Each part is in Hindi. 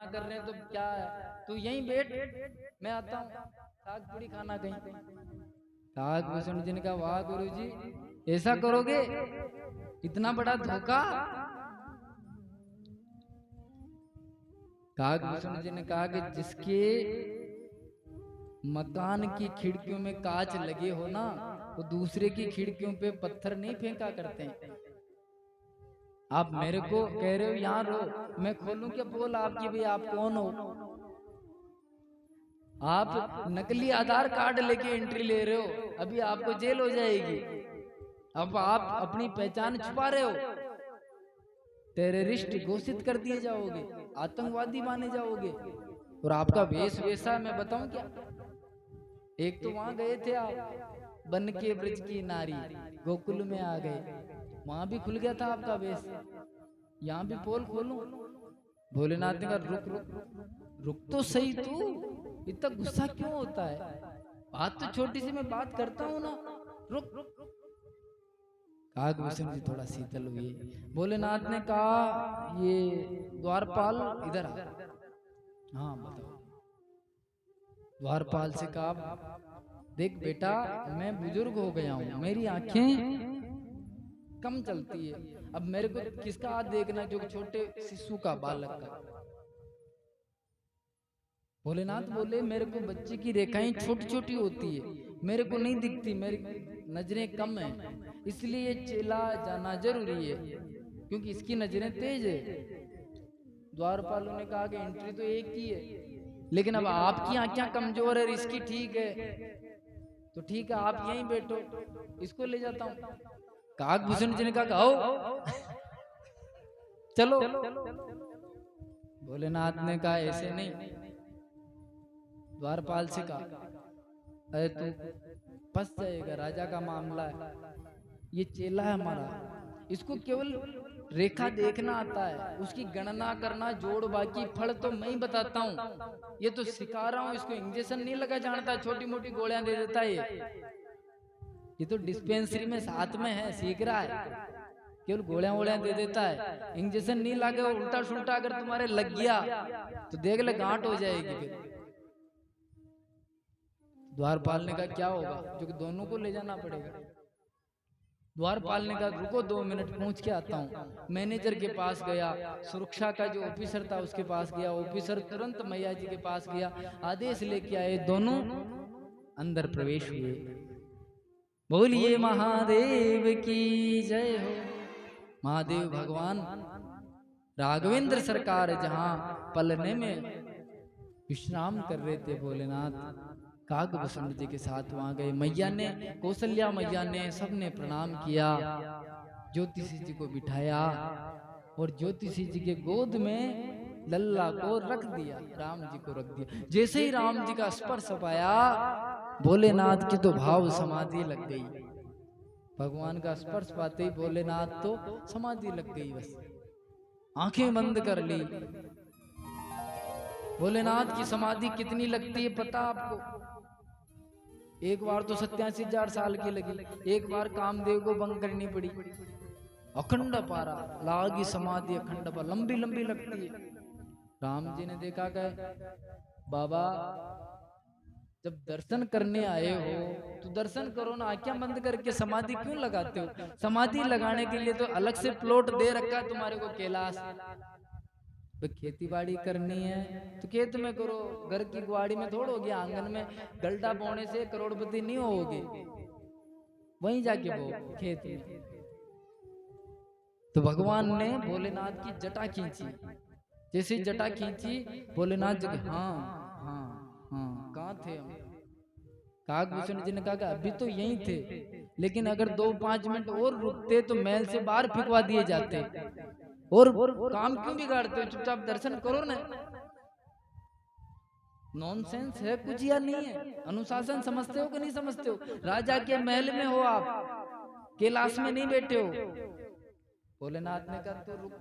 कर रहे हैं तो क्या है, तू यहीं बैठ, मैं आता हूँ, साग पूरी खाना कहीं। काकभूषण जी ने कहा वाह गुरु जी, ऐसा करोगे, इतना बड़ा धोखा। काकभूषण जी ने कहा कि जिसके मकान की खिड़कियों में कांच लगे हो ना, वो दूसरे की खिड़कियों पे पत्थर नहीं फेंका करते हैं। आप मेरे को कह रहे हो यहाँ रहो, मैं खोलूं क्या पोल आपकी, भाई आप कौन हो? आप नकली आधार कार्ड लेके एंट्री ले रहे हो, अभी आपको जेल हो जाएगी। अब आप अपनी पहचान छुपा रहे हो, टेररिस्ट घोषित कर दिए जाओगे, आतंकवादी माने जाओगे। और आपका वेश वैसा मैं बताऊं क्या? एक तो वहां गए थे आप, बन के ब्रज की नारी, गोकुल में आ गए, वहां भी खुल गया था आपका वेश, यहाँ भी पोल खोलूं? भोलेनाथ ने कहा रुक रुक रुक तो सही, तू इतना गुस्सा क्यों होता है? बात तो छोटी सी मैं बात करता हूँ ना, रुक। काकभूषण जी थोड़ा शीतल हुए। भोलेनाथ ने कहा ये द्वारपाल इधर आ। हाँ बताओ। द्वारपाल से कहा देख बेटा, मैं बुजुर्ग हो गया हूँ, मेरी आंखें कम चलती है, अब मेरे को किसका हाथ देखना, जो छोटे शिशु का, बालक का। भोलेनाथ बोले मेरे को बच्चे की रेखाएं छोटी छोटी होती है, मेरे को नहीं दिखती, मेरी नजरें कम है, इसलिए ये चेला जाना जरूरी है, क्योंकि इसकी नजरें तेज है। द्वारपालों ने कहा कि एंट्री तो एक ही है, लेकिन अब आपकी आंखें कमजोर है, इसकी ठीक है, तो ठीक है आप यहीं बैठो, इसको ले जाता हूँ। काकभूषण जी ने कहा आओ चलो। भोलेनाथ ने कहा ऐसे नहीं। द्वारपाल से कहा अरे तू फंस जाएगा, राजा का मामला है, ये चेला है हमारा, इसको केवल रेखा देखना आता है, उसकी गणना करना, जोड़ बाकी फल तो मैं ही बताता हूँ, ये तो सिखा रहा हूँ, इसको इंजेक्शन नहीं लगा जानता, छोटी मोटी गोलियां दे देता है, ये तो डिस्पेंसरी में साथ में है, सीख रहा है, केवल गोलियां वोलियां दे देता है, इंजेक्शन नहीं लगे, उल्टा सुल्टा अगर तुम्हारे लग गया तो देख ले गांठ हो जाएगी फिर। द्वारपाल ने कहा क्या होगा, जो कि दोनों को ले जाना पड़ेगा। द्वारपाल ने कहा रुको 2 मिनट, पूछ के आता हूँ। मैनेजर के पास गया, सुरक्षा का जो ऑफिसर था उसके पास गया, ऑफिसर तुरंत मैया जी के पास गया, आदेश लेके आए, दोनों अंदर प्रवेश हुए। बोलिए महादेव की जय हो। महादेव भगवान राघवेंद्र सरकार जहां पलने में विश्राम कर रहे थे, भोलेनाथ काकभूषण जी के साथ वहां गए। मैया ने, कौशल्या मैया ने, सबने प्रणाम किया, ज्योतिषी जी को बिठाया और ज्योतिषी जी के गोद में लल्ला को रख दिया, राम जी को रख दिया। जैसे ही राम जी का स्पर्श पाया, भोलेनाथ की तो भाव समाधि लग गई। भगवान का स्पर्श पाते ही भोलेनाथ तो समाधि लग गई, बस आंखें बंद कर ली। भोलेनाथ की समाधि कितनी लगती है पता आपको? एक बार तो 87,000 साल की लगी, एक बार कामदेव को भंग करनी पड़ी। अखंड पारा लागी समाधि, अखंड पारा लंबी लंबी लगती है। राम जी ने देखा कि बाबा जब दर्शन करने आए हो तो दर्शन करो ना, आंखें बंद करके समाधि क्यों लगाते हो? समाधि लगाने के लिए तो अलग से प्लॉट दे रखा है तुम्हारे को कैलाश। तो खेती बाड़ी करनी है तो खेत में करो, घर की गुआड़ी में थोड़ोगे, आंगन में गलडा बोने से करोड़पति नहीं होगे, वहीं जाके वो खेत में। तो भगवान ने भोलेनाथ की जटा खींची, जैसे जटा खींची भोलेनाथ जगह हाँ हाँ हाँ, कहाँ थे हम? काकभूषण जी ने कहा अभी तो यहीं थे, लेकिन अगर 2-5 मिनट और रुकते तो महल से बाहर फिकवा दिए जाते, और काम क्यों बिगाड़ते हो, चुपचाप दर्शन करो ना। नॉनसेंस है कुछ या नहीं है? अनुशासन समझते हो कि नहीं समझते हो? राजा के महल में हो आप, कैलाश में नहीं बैठे हो। भोलेनाथ ने कहा तो रुक,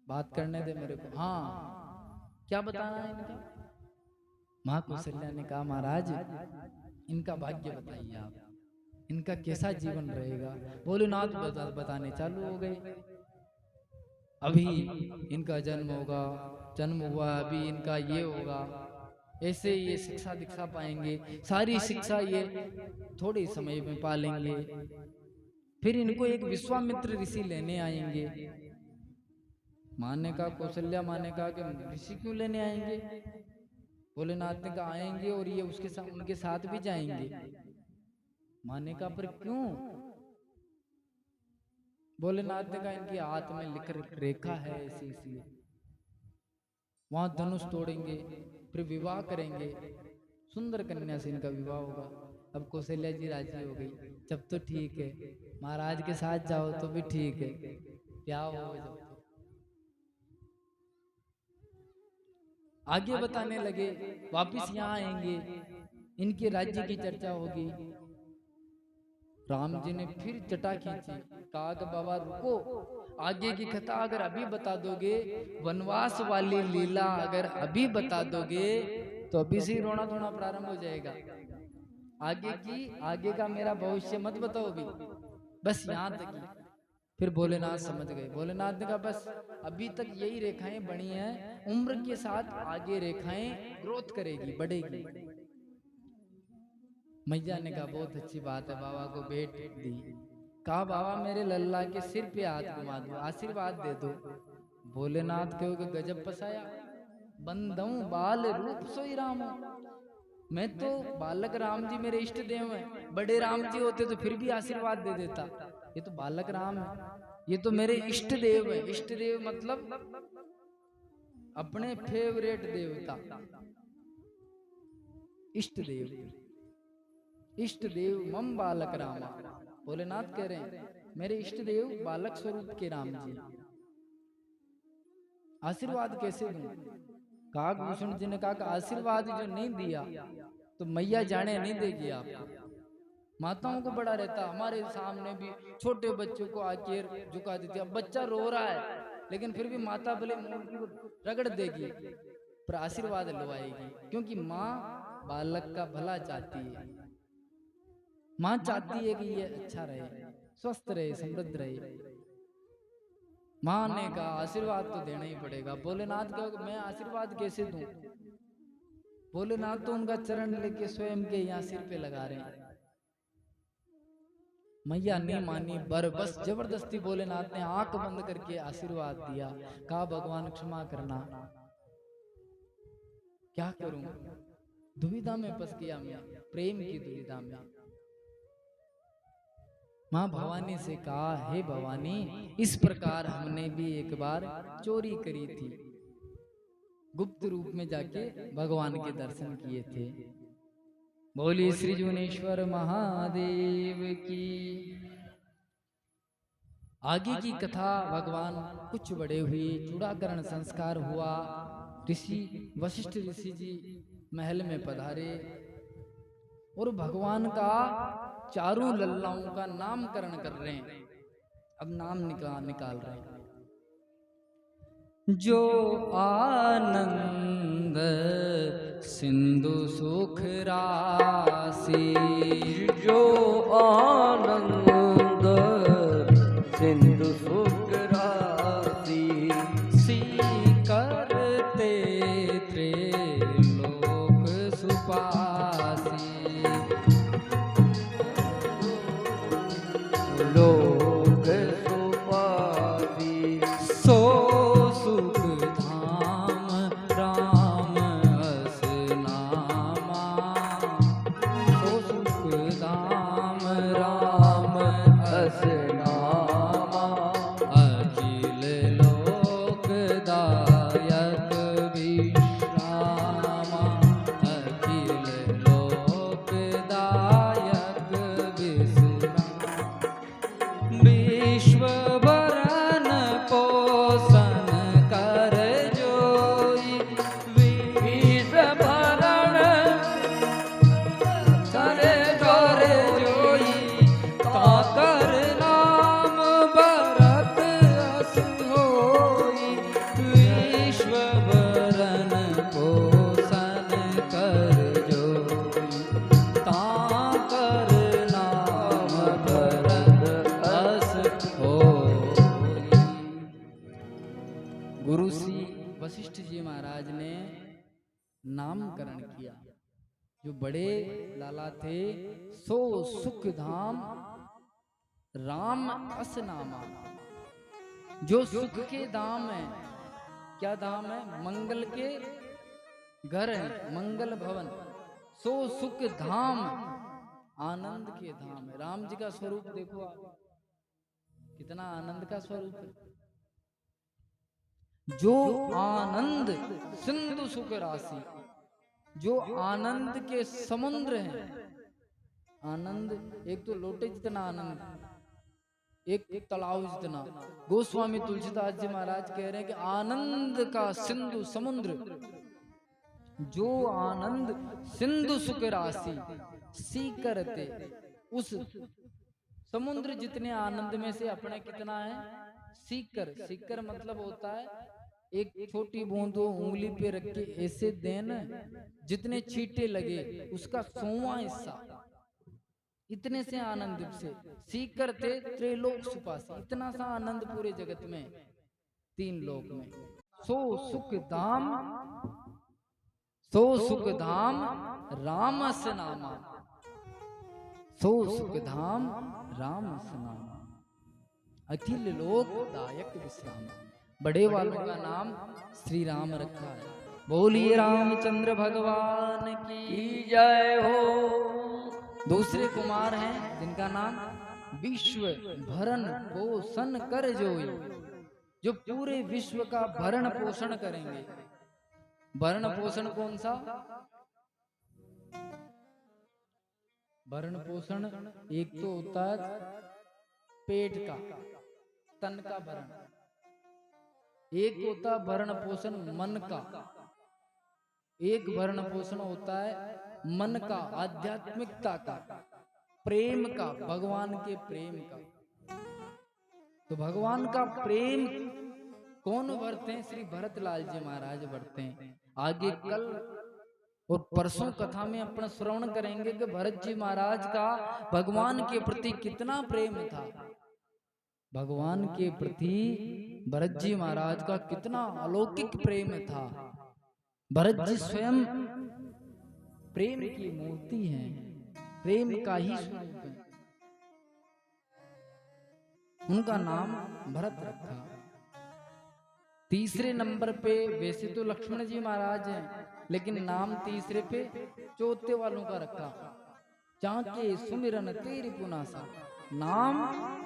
बात करने दे मेरे को। हाँ क्या बताना है इनका? माँ कौशल्या ने कहा महाराज इनका भाग्य बताइए आप, इनका कैसा जीवन रहेगा। भोलेनाथ बताने चालू हो गए। अभी इनका जन्म होगा जन्म हुआ, अभी इनका ये होगा, ऐसे ये शिक्षा दीक्षा पाएंगे, सारी शिक्षा ये थोड़े समय में पालेंगे। फिर इनको एक विश्वामित्र ऋषि लेने आएंगे। माँ ने कहा, कौशल्या माँ ने कहा कि ऋषि क्यों लेने आएंगे? भोलेनाथ ने कहा आएंगे और ये उसके साथ उनके साथ भी जाएंगे। माँ ने कहा पर क्यों? भोलेनाथ ने कहा इनके हाथ में लिख रेखा है ऐसी, इसलिए वहां धनुष तोड़ेंगे, फिर विवाह करेंगे, सुंदर कन्या से इनका विवाह होगा। अब कौशल्या जी राजी हो गई, जब तो ठीक है, महाराज के साथ जाओ तो भी ठीक है, क्या हो जब तो। आगे बताने लगे, वापिस यहाँ आएंगे, इनके राज्य की चर्चा होगी। राम जी ने फिर जटा खींची, कहा कि बाबा रुको, आगे की कथा अगर अभी बता दोगे, वनवास वाली लीला अगर अभी बता दोगे तो अभी से ही रोना धोना प्रारंभ हो जाएगा। आगे का मेरा भविष्य मत बताओ अभी, बस यहाँ तक। फिर भोलेनाथ समझ गए। भोलेनाथ ने कहा बस अभी तक यही रेखाएं बनी हैं, उम्र के साथ आगे रेखाएं ग्रोथ करेगी, बढ़ेगी। मैया ने कहा बहुत अच्छी बात है, बाबा को भेंट दी। कहा बाबा मेरे लल्ला के सिर पे हाथ घुमा दो, आशीर्वाद दे दो। भोलेनाथ कहोगे गजब फसाया, बंदऊं बाल रूप सोई राम। मैं तो बालक राम जी मेरे इष्ट देव हैं, बड़े राम जी होते तो फिर भी आशीर्वाद दे देता, ये तो बालक राम है, ये तो मेरे इष्ट देव है। इष्ट देव मतलब अपने फेवरेट देवता, इष्ट देव, इष्ट देव मम बालक राम। भोलेनाथ कह रहे हैं मेरे इष्ट देव बालक स्वरूप के राम जी, आशीर्वाद कैसे दूं? काकभूषण जी ने कहा कि आशीर्वाद जो नहीं दिया तो मैया जाने नहीं देगी आपको। माताओं को बड़ा रहता, हमारे सामने भी छोटे बच्चों को आके झुका देती। अब बच्चा रो रहा है लेकिन फिर भी माता भले मूर्ति को रगड़ देगी पर आशीर्वाद लवाएगी, क्योंकि माँ बालक का भला चाहती है। माँ चाहती है कि ये अच्छा रहे, स्वस्थ रहे, समृद्ध रहे। माँ ने कहा आशीर्वाद तो देना ही पड़ेगा। भोलेनाथ कहो मैं आशीर्वाद कैसे दूं? भोलेनाथ तो उनका चरण लेके स्वयं के यहाँ सिर पे लगा रहे हैं। मैया नहीं मानी, बस जबरदस्ती भोलेनाथ ने आंख बंद करके आशीर्वाद दिया। कहा भगवान क्षमा करना, क्या करूं, दुविधा में फंस गया मैं, प्रेम की दुविधा में। माँ भवानी से कहा हे भवानी, इस प्रकार हमने भी एक बार चोरी करी थी, गुप्त रूप में जाके भगवान के दर्शन किए थे। बोली श्री जुनेश्वर महादेव की। आगे की कथा, भगवान कुछ बड़े हुए, चूड़ाकरण संस्कार हुआ, ऋषि वशिष्ठ ऋषि जी महल में पधारे और भगवान का चारों लल्लाओं का नामकरण कर रहे हैं। अब नाम निकाल रहे हैं। जो आनंद सिंधु सुख राशि, जो आनंद सिंधु सुख राशि, सी करते त्रिलोक सुपासी। लोक सुपासी, सो सुख धाम राम अस नामा। सो सुख धाम राम अस नामा। अखिल लोक दायक विश्राम। ने नामकरण किया। जो बड़े लाला थे सो सुख धाम राम अस नामा। जो सुख के धाम है, क्या धाम है? मंगल के घर है, मंगल भवन। सो सुख धाम आनंद के धाम है। राम जी का स्वरूप देखो आप, कितना आनंद का स्वरूप है। जो आनंद सिंधु सुख राशि, जो आनंद के समुद्र हैं। आनंद, एक तो लोटे जितना आनंद, एक तालाब जितना। गोस्वामी तुलसीदास जी महाराज कह रहे हैं कि आनंद का सिंधु समुद्र। जो आनंद सिंधु सुख राशि सी करते, उस समुद्र जितने आनंद में से अपने कितना है? सीकर। सीकर मतलब होता है एक छोटी बूंद उंगली पे रख के ऐसे देना, जितने छींटे लगे उसका 100वां हिस्सा। इतने से आनंद से सीकर थे त्रिलोक सुपासी। इतना सा आनंद पूरे जगत में, 3 लोक में। सो सुख धाम, सो सुख धाम रामस नामा। सो सुख धाम रामस नामा। अखिल लोक दायक विश्राम। बड़े वालों का नाम श्री राम रखा है। बोलिए रामचंद्र भगवान की जय हो। दूसरे कुमार हैं जिनका नाम विश्व भरण पोषण कर जोई। जो पूरे विश्व का भरण पोषण करेंगे। भरण पोषण कौन सा? भरण पोषण एक तो होता है पेट का, तन का भरण। एक होता भरण पोषण मन का। एक भरण पोषण होता है मन का, आध्यात्मिकता का, प्रेम का, भगवान के प्रेम का। तो भगवान का प्रेम कौन भरते हैं? श्री भरतलाल जी महाराज भरते हैं। आगे कल और परसों कथा में अपना श्रवण करेंगे कि भरत जी महाराज का भगवान के प्रति कितना प्रेम था। भगवान के प्रति भरत जी महाराज का कितना अलौकिक प्रेम था। भरत जी स्वयं प्रेम की मूर्ति हैं, प्रेम का ही स्वरूप है। उनका नाम भरत रखा। तीसरे नंबर पे वैसे तो लक्ष्मण जी महाराज हैं, लेकिन नाम तीसरे पे चौथे वालों का रखा। चाके सुमिरन तेरी पुनासा, नाम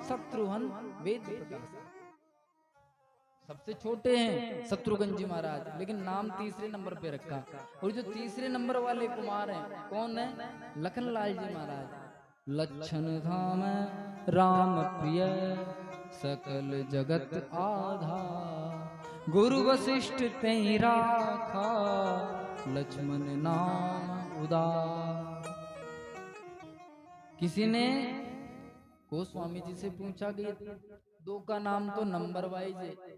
शत्रुघ्न वेद प्रकाश। सबसे छोटे हैं शत्रुघ्न जी महाराज, लेकिन नाम तीसरे नंबर पे रखा। और जो तीसरे नंबर वाले कुमार हैं कौन है? लखनलाल जी महाराज। लक्षण धाम राम प्रिय सकल जगत आधार। गुरु वशिष्ठ तेहि राखा लक्ष्मण नाम उदार। किसी ने गोस्वामी जी से पूछा कि 2 का नाम तो नंबर वाइज है,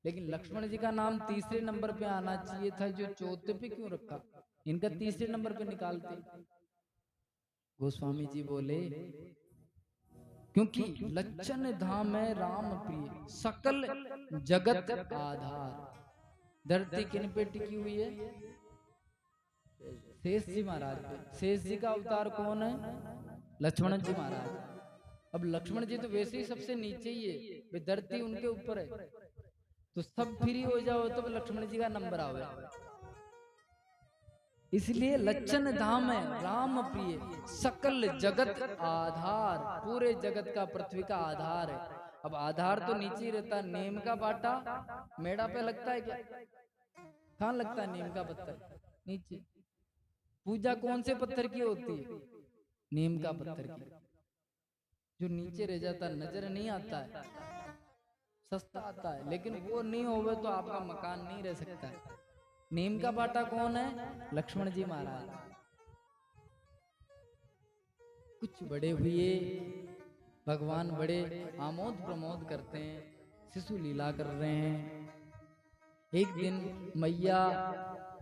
लेकिन लक्ष्मण जी का नाम तीसरे नंबर पे आना चाहिए था, जो चौथे पे क्यों रखा? इनका तीसरे नंबर पे निकालते। गोस्वामी जी बोले क्योंकि लक्षण धाम है राम प्रिय सकल जगत आधार। धरती किन पे टिकी हुई है? शेष जी महाराज पे। शेष जी का अवतार कौन है? लक्ष्मण जी महाराज। अब लक्ष्मण जी तो वैसे ही सबसे नीचे ही है, धरती उनके ऊपर है। तो सब फ्री हो जाओ तो लक्ष्मण जी का नंबर आवे। इसलिए लक्षण धाम है राम प्रिय सकल जगत आधार। पूरे जगत का, पृथ्वी का आधार है। अब आधार तो नीचे ही रहता। नीम का बाटा मेड़ा पे लगता है क्या? कहाँ लगता है नीम का पत्थर? नीचे। पूजा कौन से पत्थर की होती है? नीम का पत्थर की। जो नीचे रह जाता, नजर नहीं आता है, सस्ता आता है, लेकिन वो नहीं होवे तो आपका मकान नहीं रह सकता है। नीम का बाटा कौन है? लक्ष्मण जी महाराज। कुछ बड़े हुए भगवान बड़े आमोद प्रमोद करते हैं, शिशु लीला कर रहे हैं। एक दिन मैया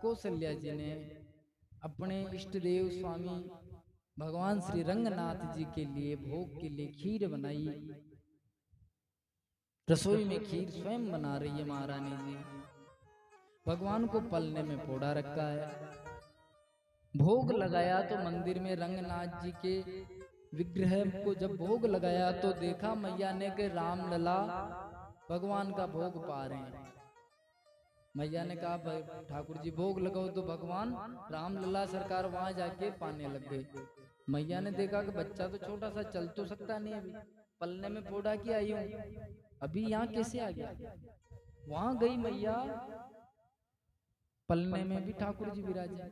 कौशल्या जी ने अपने इष्ट देव स्वामी भगवान श्री रंगनाथ जी के लिए भोग के लिए खीर बनाई। रसोई में खीर स्वयं बना रही है महारानी जी। भगवान को पलने में फोड़ा रखा है। भोग लगाया तो मंदिर में रंगनाथ जी के विग्रह को जब भोग लगाया तो देखा मैया ने कि रामलला भगवान का भोग पा रहे हैं। मैया ने कहा भाई ठाकुर जी भोग लगाओ, तो भगवान रामलला सरकार वहां जाके पाने लग गए। मैया ने देखा कि बच्चा तो छोटा सा चल तो सकता नहीं, अभी पलने में फोड़ा के आई हूं, अभी यहाँ कैसे आ गया। वहां गई मैया, पलने में भी ठाकुर जी विराजे।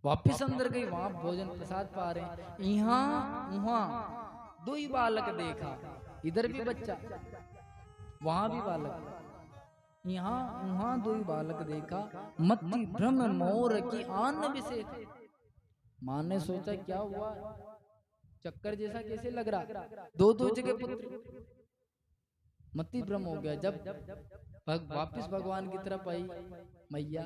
वापिस अंदर गई, वहां भोजन प्रसाद पा रहे। यहाँ वहां दो ही बालक देखा, इधर भी बच्चा वहां भी बालक, यहाँ वहां दो ही बालक देखा। मति भ्रम मोर की आन विशेष। मां ने सोचा क्या हुआ, चक्कर जैसा कैसे लग रहा, दो दो जगह पुत्र। मति भ्रम हो गया। जब वापिस भगवान की तरफ आई मैया,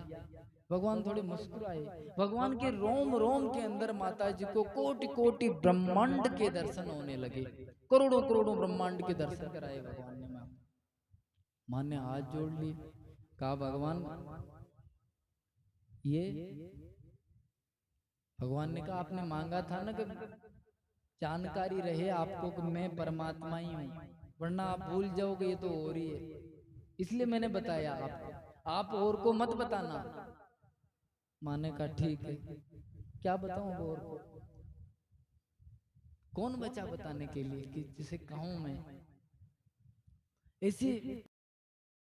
भगवान थोड़े मुस्कुराए। भगवान के रोम रोम के अंदर माता जी को कोटि कोटि ब्रह्मांड के दर्शन होने लगे। करोड़ों करोड़ों ब्रह्मांड के दर्शन कराए भगवान ने। मां ने हाथ जोड़ लिए, कहा भगवान ये, भगवान ने कहा आपने मांगा था ना कि जानकारी रहे आपको कि मैं परमात्मा ही हूं, वरना आप भूल जाओगे, ये तो हो रही है, इसलिए मैंने बताया आपको, आप और को मत बताना। मां ने कहा ठीक है, क्या बताऊं और को, कौन बचा बताने के लिए कि जिसे कहूं मैं। ऐसी